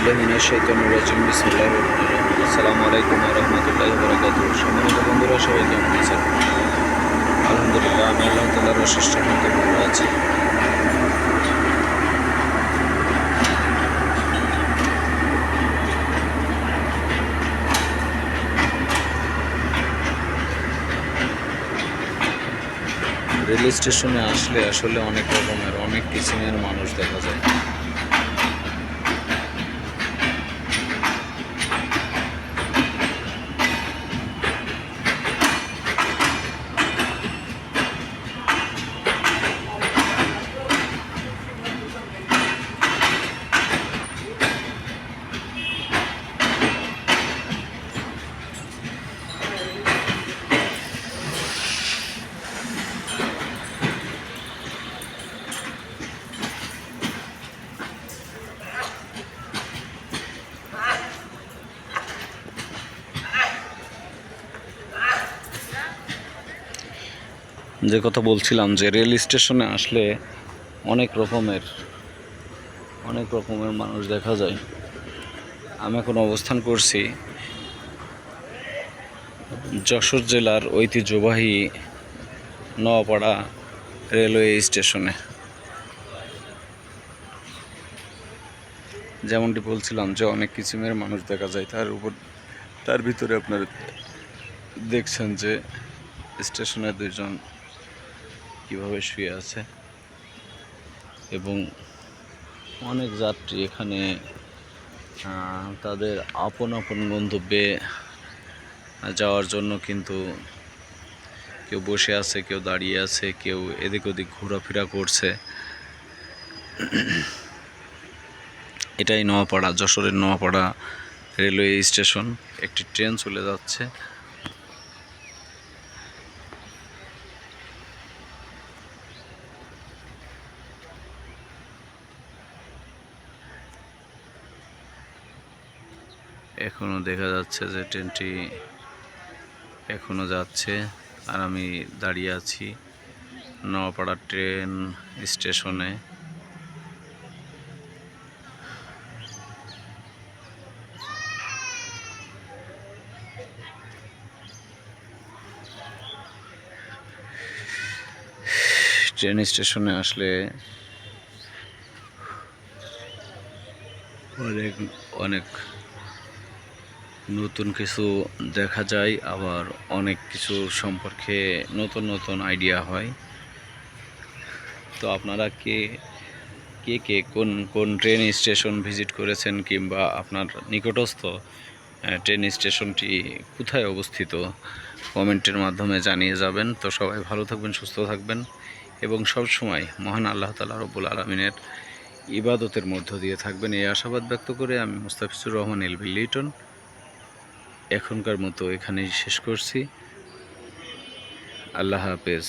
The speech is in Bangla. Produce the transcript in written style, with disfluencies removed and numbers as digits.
বিল্লাহি মিনাশ শাইতানির রাজিম। বিসমিল্লাহির রহমানির রহিম। আসসালামু আলাইকুম ওয়া রাহমাতুল্লাহি ওয়া বারাকাতুহু। সম্মানিত বন্ধুরা, সবাই কেমন আছেন? আলহামদুলিল্লাহ, আমি আল্লাহ তাআলার অশেষ রহমতে ভালো আছি। রেল স্টেশনে আসলে আসলে অনেক রকমের অনেক কিসিমের মানুষ দেখা যায়। যে কথা বলছিলাম, যে রেল স্টেশনে আসলে অনেক রকমের মানুষ দেখা যায়। আমি এখন অবস্থান করছি যশোর জেলার ঐতিহ্যবাহী নোয়াপাড়া রেলওয়ে স্টেশনে। যেমনটি বলছিলাম যে অনেক কিসিমের মানুষ দেখা যায়, তার ভিতরে আপনারা দেখছেন যে স্টেশনে দুইজন কিভাবে শুয়ে আছে এবং অনেক যাত্রী এখানে তাদের আপন গন্তব্যে যাওয়ার জন্য কিন্তু কেউ বসে আছে, কেউ দাঁড়িয়ে আছে, কেউ এদিক ওদিক ঘোরাফেরা করছে। এটাই নোয়াপাড়া, যশোরের নোয়াপাড়া রেলওয়ে স্টেশন। একটি ট্রেন চলে যাচ্ছে। এখনো দেখা যাচ্ছে যে ট্রেনটি এখনো যাচ্ছে, আর আমি দাঁড়িয়ে আছি নোয়াপাড়া ট্রেন স্টেশনে। ট্রেন স্টেশনে আসলে অনেক নতুন কিছু দেখা যায়, আবার অনেক কিছু সম্পর্কে নতুন আইডিয়া হয়। তো আপনারা কে কোন ট্রেন স্টেশন ভিজিট করেছেন, কিংবা আপনার নিকটস্থ ট্রেন স্টেশনটি কোথায় অবস্থিত, কমেন্টের মাধ্যমে জানিয়ে যাবেন। তো সবাই ভালো থাকবেন, সুস্থ থাকবেন এবং সব সময় মহান আল্লাহ তাআলা রব্বুল আলামিনের ইবাদতের মধ্য দিয়ে থাকবেন, এই আশাবাদ ব্যক্ত করে আমি মুস্তাফিজুর রহমান এলবি লিটন এখনকার মতো এখানেই শেষ করছি। আল্লাহ হাফেজ।